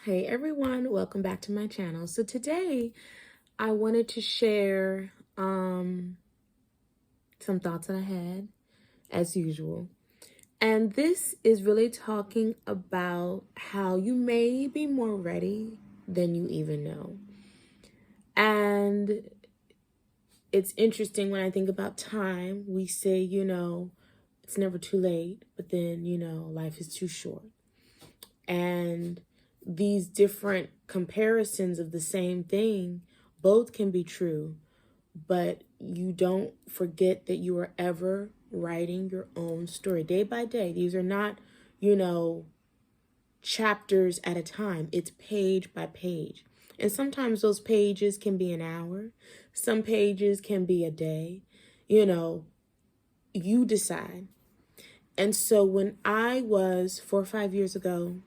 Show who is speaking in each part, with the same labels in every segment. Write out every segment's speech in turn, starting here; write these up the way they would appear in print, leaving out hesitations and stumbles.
Speaker 1: Hey everyone, welcome back to my channel. So today I wanted to share some thoughts that I had as usual. And this is really talking about how you may be more ready than you even know. And it's interesting when I think about time, we say, it's never too late, but then, life is too short. And these different comparisons of the same thing, both can be true, but you don't forget that you are ever writing your own story day by day. These are not, chapters at a time. It's page by page. And sometimes those pages can be an hour. Some pages can be a day. You decide. And so when I was 4 or 5 years ago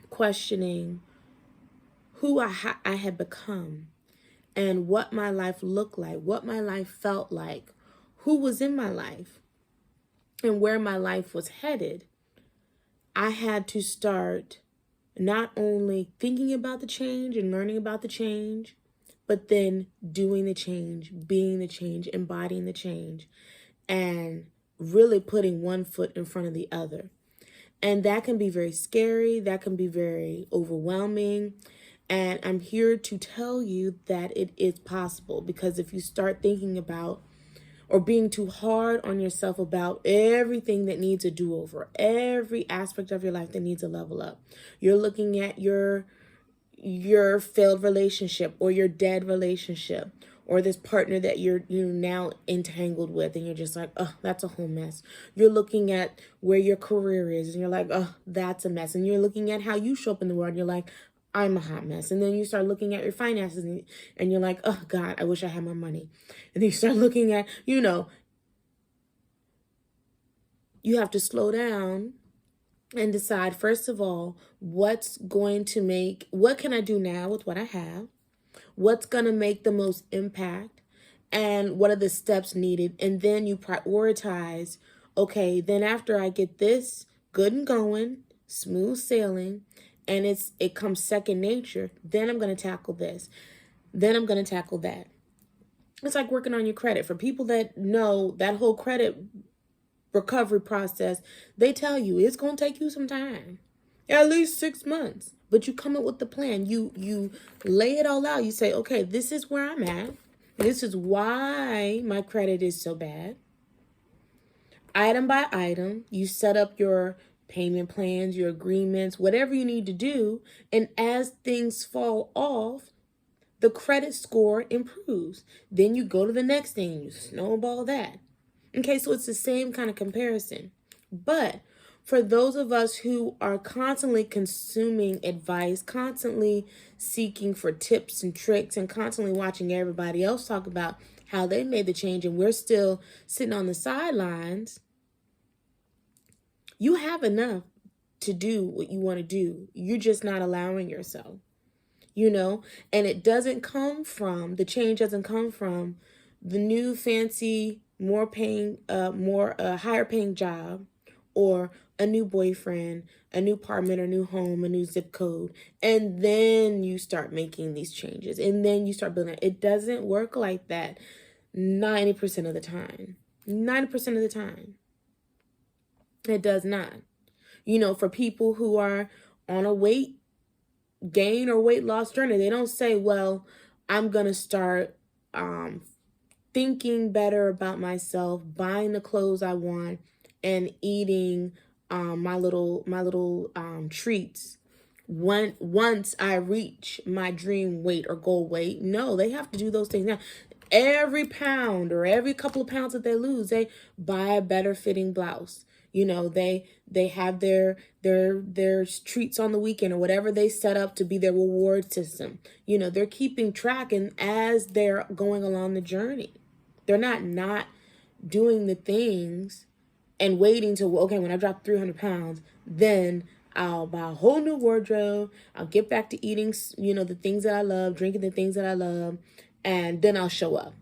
Speaker 1: questioning who I had become and what my life looked like, what my life felt like, who was in my life, and where my life was headed, I had to start not only thinking about the change and learning about the change, but then doing the change, being the change, embodying the change, and really putting one foot in front of the other. And that can be very scary. That can be very overwhelming. And I'm here to tell you that it is possible, because if you start thinking about or being too hard on yourself about everything that needs a do-over, every aspect of your life that needs a level up, you're looking at your failed relationship or your dead relationship or this partner that you're now entangled with, and you're just like, oh, that's a whole mess. You're looking at where your career is and you're like, oh, that's a mess. And you're looking at how you show up in the world and you're like, I'm a hot mess. And then you start looking at your finances and you're like, oh God, I wish I had more money. And then you start looking at, you have to slow down and decide, first of all, what can I do now with what I have? What's going to make the most impact? And what are the steps needed? And then you prioritize, okay, then after I get this good and going, smooth sailing, and it comes second nature, then I'm going to tackle this. Then I'm going to tackle that. It's like working on your credit. For people that know that whole credit recovery process, they tell you it's going to take you some time, at least 6 months. But you come up with the plan. You lay it all out. You say, okay, this is where I'm at. This is why my credit is so bad. Item by item, you set up your payment plans, your agreements, whatever you need to do. And as things fall off, the credit score improves. Then you go to the next thing and you snowball that. Okay, so it's the same kind of comparison. But for those of us who are constantly consuming advice, constantly seeking for tips and tricks, and constantly watching everybody else talk about how they made the change and we're still sitting on the sidelines, you have enough to do what you want to do. You're just not allowing yourself, and it doesn't come from, the change doesn't come from the new fancy, more higher paying job, or a new boyfriend, a new apartment, or new home, a new zip code. And then you start making these changes and then you start building it. It doesn't work like that 90% of the time. 90% of the time. It does not. For people who are on a weight gain or weight loss journey, they don't say, well, I'm going to start thinking better about myself, buying the clothes I want, and eating my little treats once I reach my dream weight or goal weight. No, they have to do those things now. Every pound or every couple of pounds that they lose, they buy a better fitting blouse. They have their treats on the weekend or whatever they set up to be their reward system. They're keeping track, and as they're going along the journey, they're not doing the things and waiting till, okay, when I drop 300 pounds, then I'll buy a whole new wardrobe. I'll get back to eating, the things that I love, drinking the things that I love, and then I'll show up.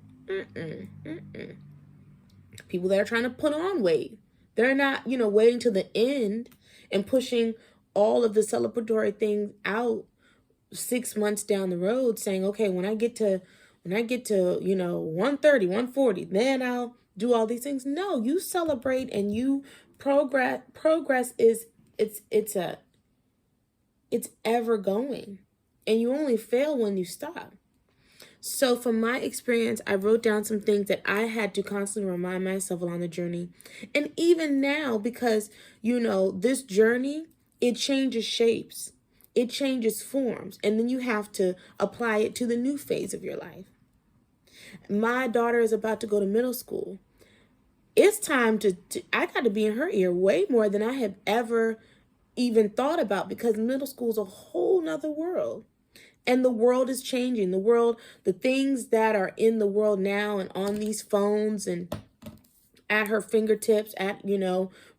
Speaker 1: People that are trying to put on weight, they're not, waiting till the end and pushing all of the celebratory things out 6 months down the road, saying, okay, when I get to 130, 140, then I'll do all these things. No, you celebrate and you progress. Progress is it's ever going, and you only fail when you stop. So from my experience, I wrote down some things that I had to constantly remind myself along the journey. And even now, because, this journey, it changes shapes, it changes forms, and then you have to apply it to the new phase of your life. My daughter is about to go to middle school. It's time I got to be in her ear way more than I have ever even thought about, because middle school is a whole nother world. And the world is changing. The things that are in the world now and on these phones and at her fingertips,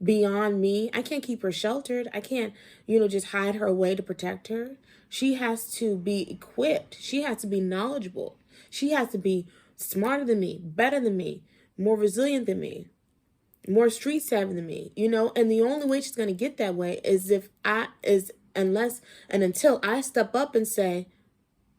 Speaker 1: beyond me. I can't keep her sheltered. I can't, just hide her away to protect her. She has to be equipped. She has to be knowledgeable. She has to be smarter than me, better than me, more resilient than me, more street savvy than me, and the only way she's going to get that way is until I step up and say,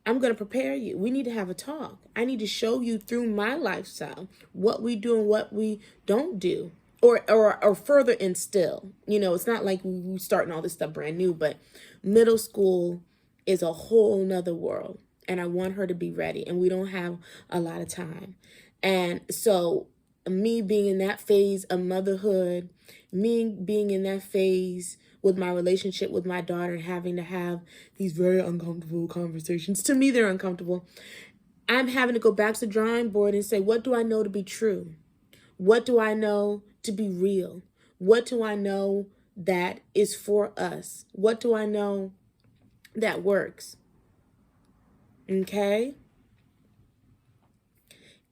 Speaker 1: I'm going to prepare you. We need to have a talk. I need to show you through my lifestyle what we do and what we don't do, or further instill. It's not like we're starting all this stuff brand new, but middle school is a whole nother world, and I want her to be ready, and we don't have a lot of time. And so me being in that phase of motherhood, me being in that phase with my relationship with my daughter, and having to have these very uncomfortable conversations. To me, they're uncomfortable. I'm having to go back to the drawing board and say, what do I know to be true? What do I know to be real? What do I know that is for us? What do I know that works? Okay?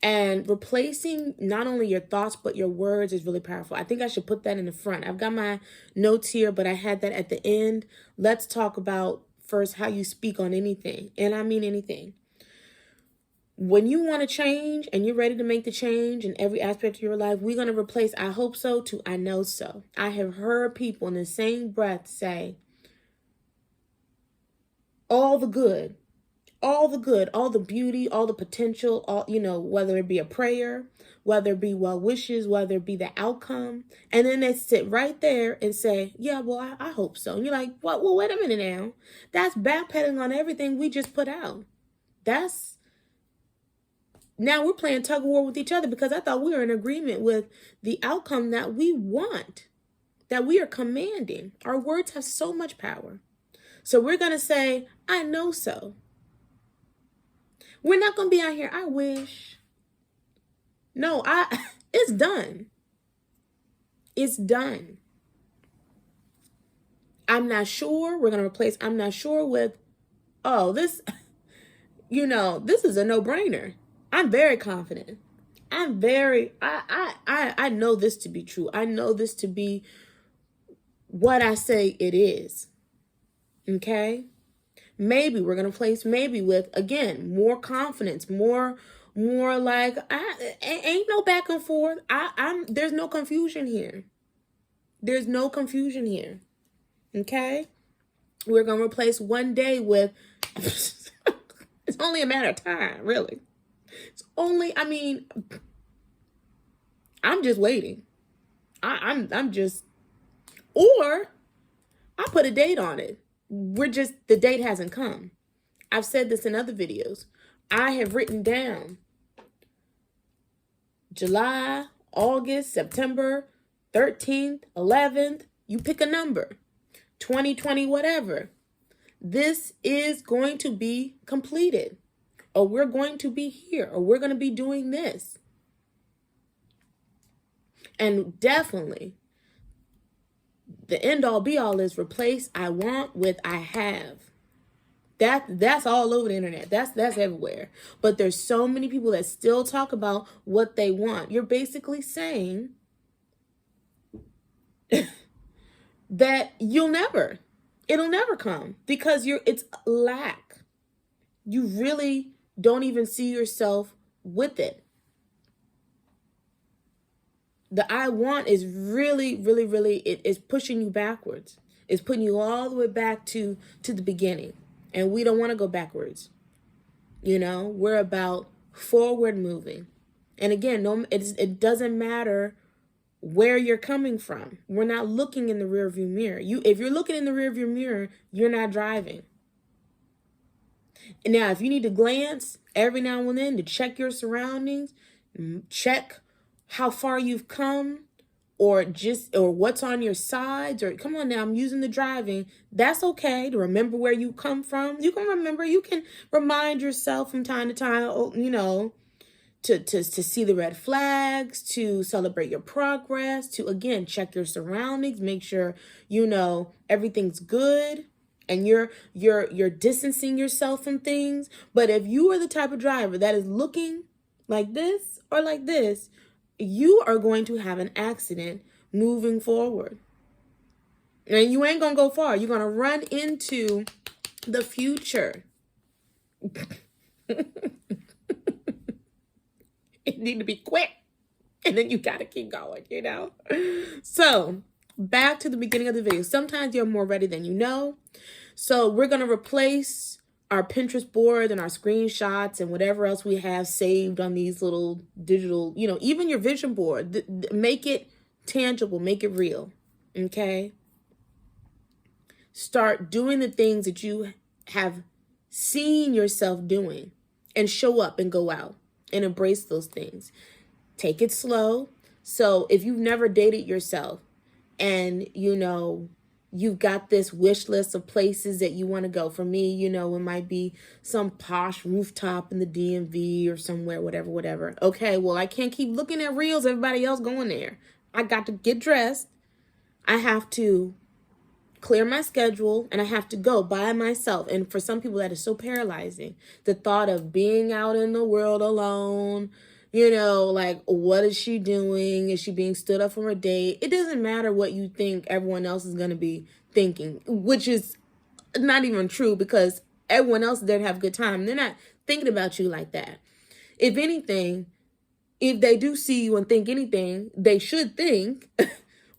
Speaker 1: And replacing not only your thoughts, but your words is really powerful. I think I should put that in the front. I've got my notes here, but I had that at the end. Let's talk about first how you speak on anything. And I mean anything. When you want to change and you're ready to make the change in every aspect of your life, we're going to replace I hope so to I know so. I have heard people in the same breath say, all the good, all the beauty, all the potential, whether it be a prayer, whether it be well wishes, whether it be the outcome. And then they sit right there and say, yeah, well, I hope so. And you're like, what? Well, wait a minute now. That's backpedaling on everything we just put out. Now we're playing tug of war with each other, because I thought we were in agreement with the outcome that we want, that we are commanding. Our words have so much power. So we're going to say, I know so. We're not going to be out here, I wish. No, it's done. It's done. I'm not sure. We're going to replace I'm not sure with, this is a no-brainer. I'm very confident. I know this to be true. I know this to be what I say it is. Okay? Maybe we're going to place maybe with, again, more confidence, more like, ain't no back and forth. There's no confusion here. There's no confusion here. Okay? We're going to replace one day with, it's only a matter of time, really. I'm just waiting. I'm just, or I put a date on it. The date hasn't come. I've said this in other videos. I have written down July, August, September, 13th, 11th, you pick a number, 2020, whatever. This is going to be completed, or we're going to be here, or we're going to be doing this. And definitely, the end all be all is replace I want with I have. That's all over the internet. That's everywhere. But there's so many people that still talk about what they want. You're basically saying that it'll never come, because it's lack. You really don't even see yourself with it. The I want is really, really, really, it is pushing you backwards. It's putting you all the way back to the beginning. And we don't want to go backwards. You know, we're about forward moving. And again, it doesn't matter where you're coming from. We're not looking in the rearview mirror. If you're looking in the rearview mirror, you're not driving. And now, if you need to glance every now and then to check your surroundings, check how far you've come, or what's on your sides, or come on now, I'm using the driving. That's okay to remember where you come from. You can remember, you can remind yourself from time to time, you know, to see the red flags, to celebrate your progress, to again check your surroundings, make sure you know everything's good, and you're distancing yourself from things. But if you are the type of driver that is looking like this or like this, you are going to have an accident moving forward. And you ain't gonna go far. You're gonna run into the future. It need to be quick, and then you gotta keep going, you know? So back to the beginning of the video. Sometimes you're more ready than you know. So we're gonna replace our Pinterest board and our screenshots and whatever else we have saved on these little digital, you know, even your vision board. Make it tangible, make it real, okay? Start doing the things that you have seen yourself doing, and show up and go out and embrace those things. Take it slow. So if you've never dated yourself and, you know, you've got this wish list of places that you want to go. For me, you know, it might be some posh rooftop in the DMV or somewhere, whatever. Okay, well, I can't keep looking at reels, everybody else going there. I got to get dressed. I have to clear my schedule, and I have to go by myself. And for some people, that is so paralyzing. The thought of being out in the world alone, you know, like, what is she doing? Is she being stood up from her date? It doesn't matter what you think everyone else is going to be thinking, which is not even true, because everyone else there to have a good time. They're not thinking about you like that. If anything, if they do see you and think anything, they should think,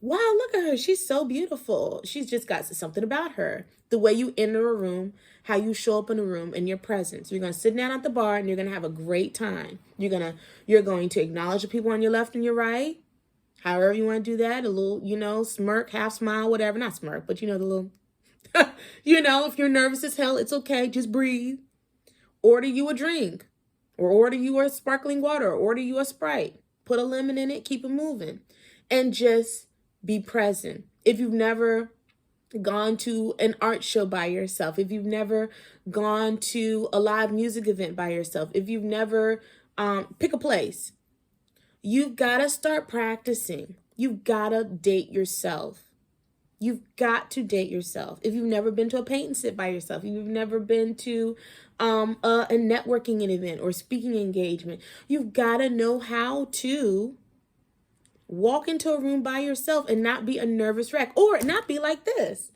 Speaker 1: wow, look at her. She's so beautiful. She's just got something about her. The way you enter a room, how you show up in a room, and your presence. You're going to sit down at the bar and you're going to have a great time. You're going to acknowledge the people on your left and your right. However you want to do that. A little, you know, smirk, half smile, whatever. Not smirk, but you know, the little, you know, if you're nervous as hell, it's okay. Just breathe. Order you a drink, or order you a sparkling water, or order you a Sprite. Put a lemon in it, keep it moving. And just be present. If you've never gone to an art show by yourself, if you've never gone to a live music event by yourself, if you've never, pick a place, you've got to start practicing. You've got to date yourself. You've got to date yourself. If you've never been to a paint and sit by yourself, if you've never been to a networking event or speaking engagement, you've got to know how to walk into a room by yourself and not be a nervous wreck, or not be like this.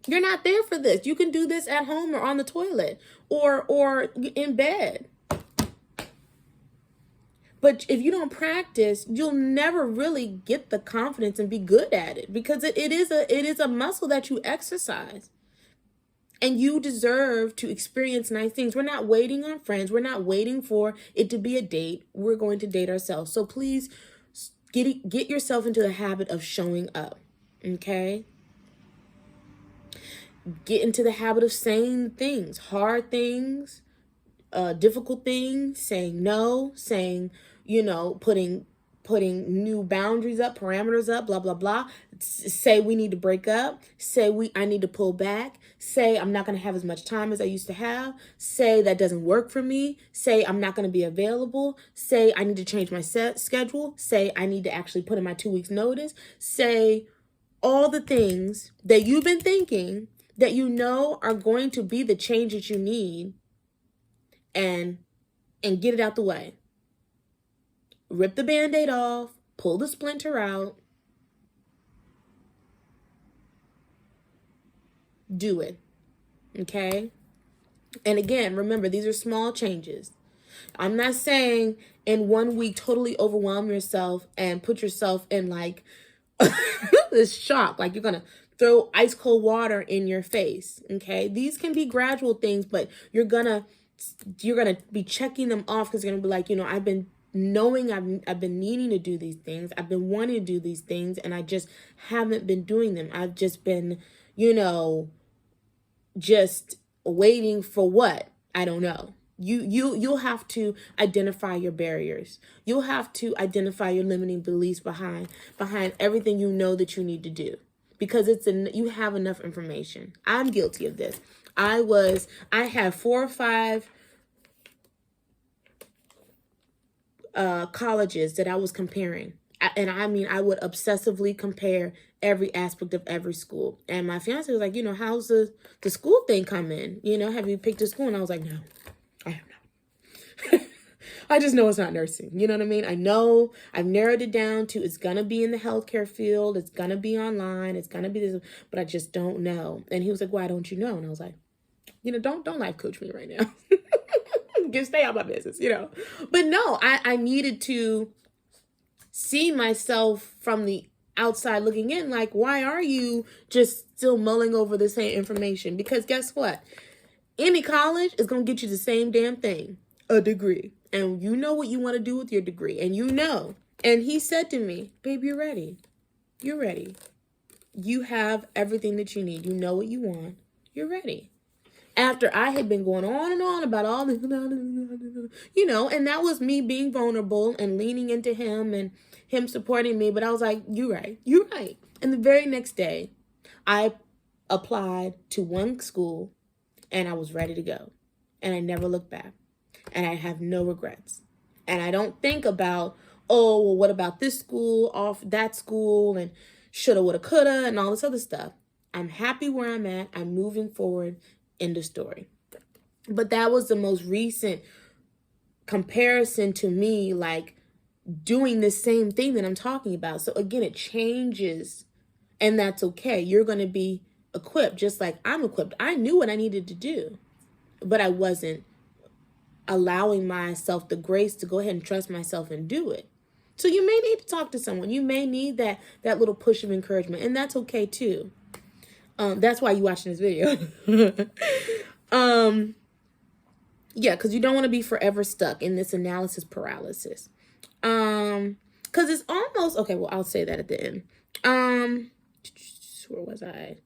Speaker 1: You're not there for this. You can do this at home or on the toilet or in bed. But if you don't practice, you'll never really get the confidence and be good at it, because it is a muscle that you exercise. And you deserve to experience nice things. We're not waiting on friends. We're not waiting for it to be a date. We're going to date ourselves. So please get yourself into the habit of showing up, okay? Get into the habit of saying things, hard things, difficult things, saying no, saying, you know, putting new boundaries up, parameters up, blah, blah, blah. Say we need to break up. Say I need to pull back. Say I'm not going to have as much time as I used to have. Say that doesn't work for me. Say I'm not going to be available. Say I need to change my schedule. Say I need to actually put in my 2 weeks notice. Say all the things that you've been thinking that you know are going to be the change that you need, and get it out the way. Rip the Band-Aid off, pull the splinter out. Do it, okay? And again, remember, these are small changes. I'm not saying in 1 week totally overwhelm yourself and put yourself in like this shock, like you're gonna throw ice cold water in your face. Okay, these can be gradual things, but you're gonna be checking them off, because you're gonna be like, I've been knowing, I've been needing to do these things, I've been wanting to do these things, and I just haven't been doing them. I've just been, just waiting for what? I don't know. You'll have to identify your barriers. You'll have to identify your limiting beliefs behind everything that you need to do, because you have enough information. I'm guilty of this. I had 4 or 5 colleges that I was comparing. And I mean, I would obsessively compare every aspect of every school. And my fiance was like, how's the school thing come in? Have you picked a school? And I was like, no, I have not. I just know it's not nursing. You know what I mean? I know I've narrowed it down to, it's going to be in the healthcare field. It's going to be online. It's going to be this, but I just don't know. And he was like, why don't you know? And I was like, don't life coach me right now. Just stay out of my business, But no, I needed to see myself from the outside looking in, like, why are you just still mulling over the same information? Because guess what? Any college is going to get you the same damn thing, a degree. And you know what you want to do with your degree. And And he said to me, babe, you're ready. You're ready. You have everything that you need. You know what you want. You're ready. After I had been going on and on about all this, and that was me being vulnerable and leaning into him and him supporting me. But I was like, you're right. And the very next day, I applied to one school and I was ready to go. And I never looked back. And I have no regrets. And I don't think about, oh, well, what about this school, off that school, and shoulda, woulda, coulda, and all this other stuff. I'm happy where I'm at. I'm moving forward. End of story. But that was the most recent comparison to me, like doing the same thing that I'm talking about. So again, it changes, and that's okay. You're going to be equipped just like I'm equipped. I knew what I needed to do, but I wasn't allowing myself the grace to go ahead and trust myself and do it. So you may need to talk to someone. You may need that little push of encouragement, and that's okay too. That's why you're watching this video. Yeah, because you don't want to be forever stuck in this analysis paralysis. Because it's almost, okay, well, I'll say that at the end. Where was I?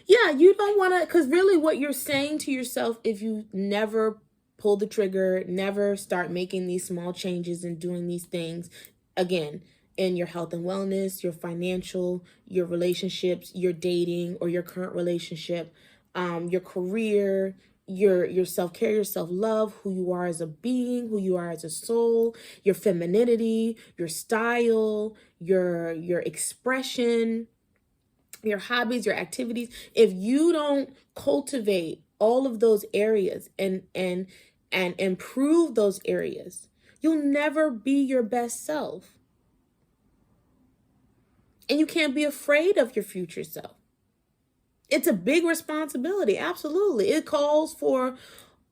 Speaker 1: Yeah, you don't want to, because really what you're saying to yourself, if you never pull the trigger, never start making these small changes and doing these things, again, in your health and wellness, your financial, your relationships, your dating or your current relationship, your career, your self-care, your self-love, who you are as a being, who you are as a soul, your femininity, your style, your expression, your hobbies, your activities. If you don't cultivate all of those areas and improve those areas, you'll never be your best self. And you can't be afraid of your future self. It's a big responsibility. Absolutely. It calls for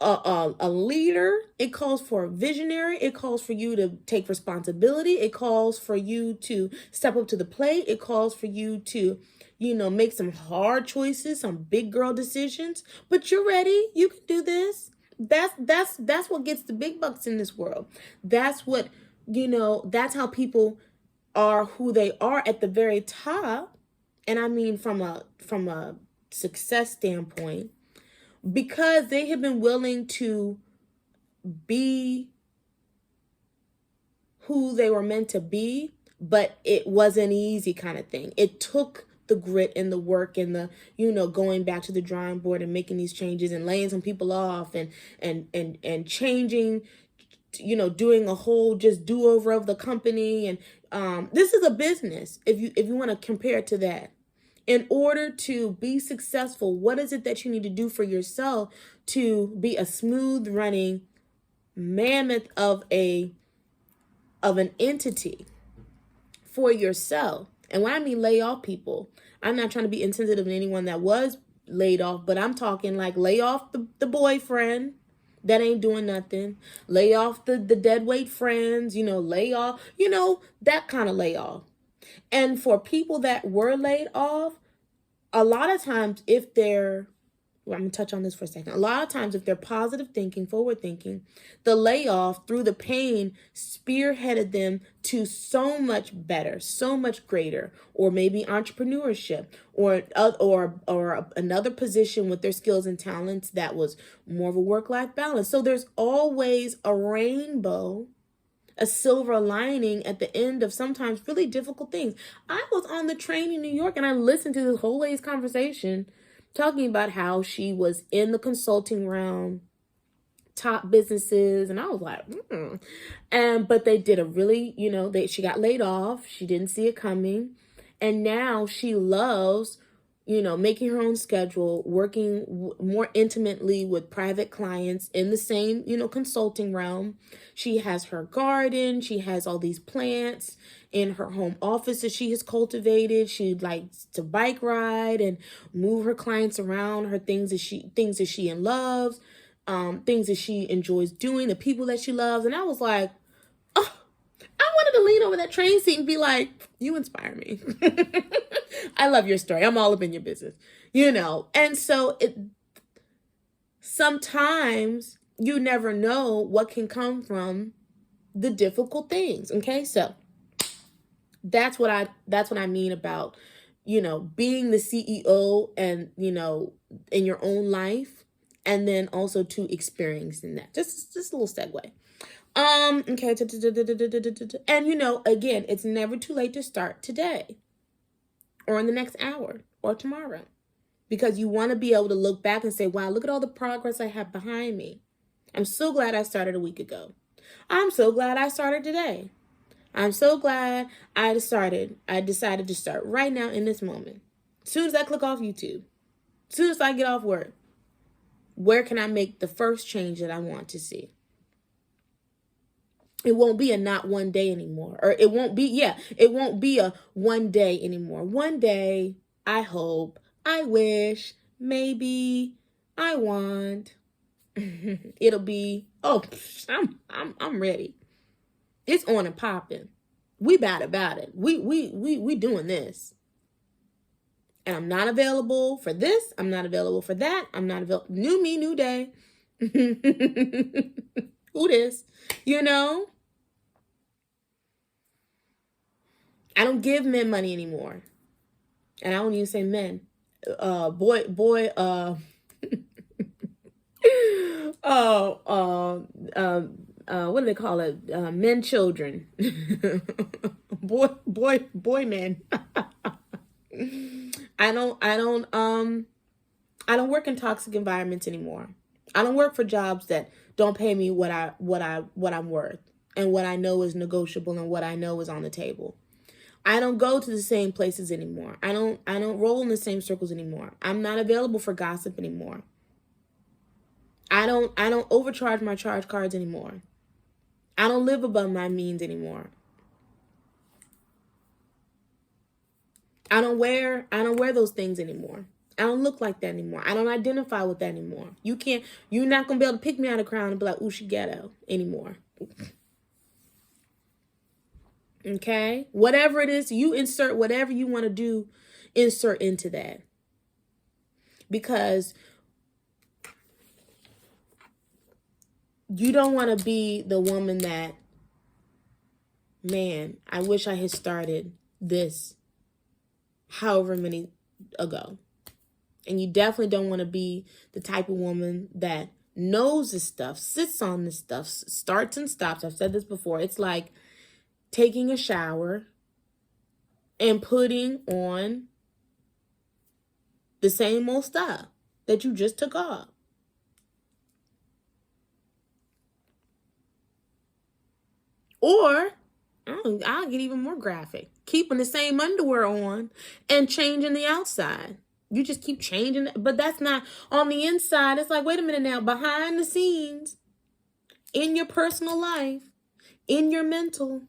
Speaker 1: a leader. It calls for a visionary. It calls for you to take responsibility. It calls for you to step up to the plate. It calls for you to, make some hard choices, some big girl decisions. But you're ready. You can do this. That's what gets the big bucks in this world. That's what, that's how people are who they are at the very top. And I mean from a success standpoint, because they have been willing to be who they were meant to be, but it wasn't easy kind of thing. It took the grit and the work and the, going back to the drawing board and making these changes and laying some people off and changing, doing a whole just do-over of the company. And this is a business. If you want to compare it to that, in order to be successful, what is it that you need to do for yourself to be a smooth running mammoth of an entity for yourself? And when I mean lay off people, I'm not trying to be insensitive to anyone that was laid off, but I'm talking like lay off the boyfriend that ain't doing nothing. Lay off the dead weight friends, lay off, that kind of lay off. And for people that were laid off, a lot of times if they're, well, I'm going to touch on this for a second. A lot of times if they're positive thinking, forward thinking, the layoff through the pain spearheaded them to so much better, so much greater, or maybe entrepreneurship, or another position with their skills and talents that was more of a work-life balance. So there's always a rainbow, a silver lining at the end of sometimes really difficult things. I was on the train in New York and I listened to this whole lady's conversation talking about how she was in the consulting realm, top businesses, and I was like, but they did a really, she got laid off. She didn't see it coming. And now she loves, making her own schedule, working more intimately with private clients in the same, consulting realm. She has her garden. She has all these plants in her home office that she has cultivated. She likes to bike ride and move her clients around, her things that she loves, things that she enjoys doing, the people that she loves. And I was like, oh, I wanted to lean over that train seat and be like, you inspire me. I love your story. I'm all up in your business, And so sometimes you never know what can come from the difficult things. Okay. So that's what I mean about, being the CEO and, in your own life, and then also to experiencing that. Just a little segue. Okay. And again, it's never too late to start today or in the next hour or tomorrow, because you want to be able to look back and say, wow, look at all the progress I have behind me. I'm so glad I started a week ago. I'm so glad I started today. I'm so glad I decided to start right now in this moment. As soon as I click off YouTube, as soon as I get off work, where can I make the first change that I want to see? It won't be a not one day anymore. Or it won't be a one day anymore. One day, I hope, I wish, maybe, I want. It'll be, I'm ready. It's on and popping. We bad about it. We doing this. And I'm not available for this. I'm not available for that. I'm not available. New me, new day. Who this? I don't give men money anymore. And I don't even say men. What do they call it? Men, children. boy, men. I don't work in toxic environments anymore. I don't work for jobs that don't pay me what I'm worth and what I know is negotiable and what I know is on the table. I don't go to the same places anymore. I don't roll in the same circles anymore. I'm not available for gossip anymore. I don't overcharge my charge cards anymore. I don't live above my means anymore. I don't wear those things anymore. I don't look like that anymore. I don't identify with that anymore. You're not going to be able to pick me out of the crowd and be like, ooh, she ghetto anymore. Okay? Whatever it is, you insert whatever you want to do, insert into that. Because you don't want to be the woman that, man, I wish I had started this however many ago. And you definitely don't want to be the type of woman that knows this stuff, sits on this stuff, starts and stops. I've said this before. It's like taking a shower and putting on the same old stuff that you just took off. Or, I'll get even more graphic, keeping the same underwear on and changing the outside. You just keep changing it, but that's not on the inside. It's like, wait a minute now, behind the scenes, in your personal life, in your mental,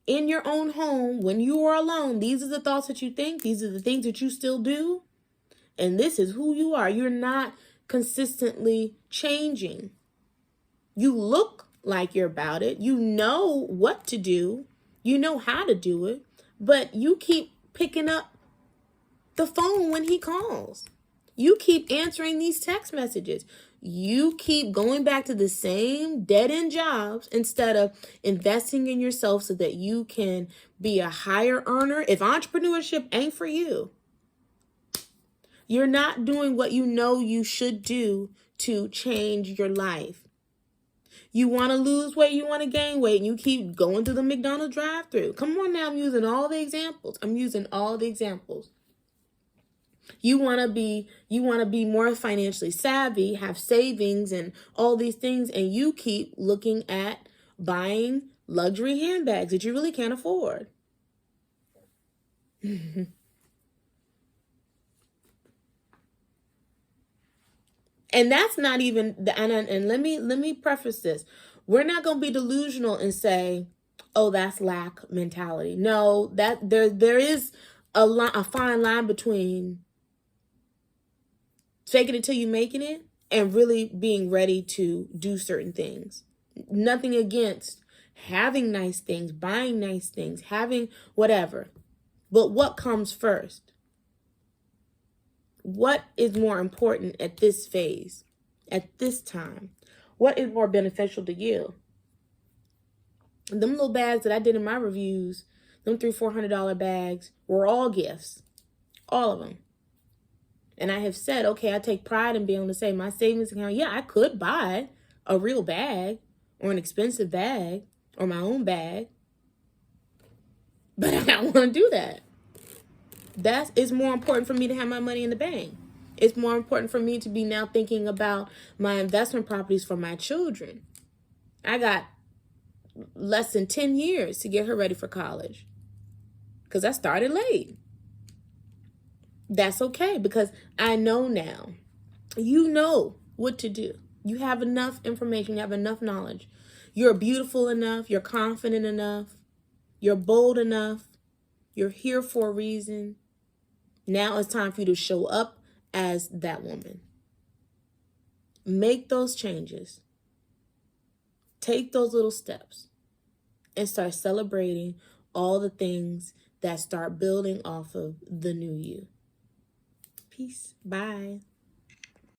Speaker 1: in your own home, when you are alone, these are the thoughts that you think. These are the things that you still do. And this is who you are. You're not consistently changing. You look like you're about it. You know what to do. You know how to do it. But you keep picking up the phone when he calls. You keep answering these text messages. You keep going back to the same dead-end jobs instead of investing in yourself so that you can be a higher earner. If entrepreneurship ain't for you, you're not doing what you know you should do to change your life. You want to lose weight, you want to gain weight, and you keep going to the McDonald's drive-thru. Come on now, I'm using all the examples. You want to be more financially savvy, have savings and all these things, and you keep looking at buying luxury handbags that you really can't afford. And that's not even, and let me preface this. We're not going to be delusional and say, oh, that's lack mentality. No, that there is a fine line between faking it till you making it and really being ready to do certain things. Nothing against having nice things, buying nice things, having whatever. But what comes first? What is more important at this phase, at this time? What is more beneficial to you? Them little bags that I did in my reviews, them $300-$400 bags, were all gifts. All of them. And I have said, okay, I take pride in being able to say my savings account, yeah, I could buy a real bag or an expensive bag or my own bag. But I don't want to do that. It's more important for me to have my money in the bank. It's more important for me to be now thinking about my investment properties for my children. I got less than 10 years to get her ready for college because I started late. That's okay because I know now. You know what to do. You have enough information. You have enough knowledge. You're beautiful enough. You're confident enough. You're bold enough. You're here for a reason. Now it's time for you to show up as that woman. Make those changes. Take those little steps and start celebrating all the things that start building off of the new you. Peace. Bye.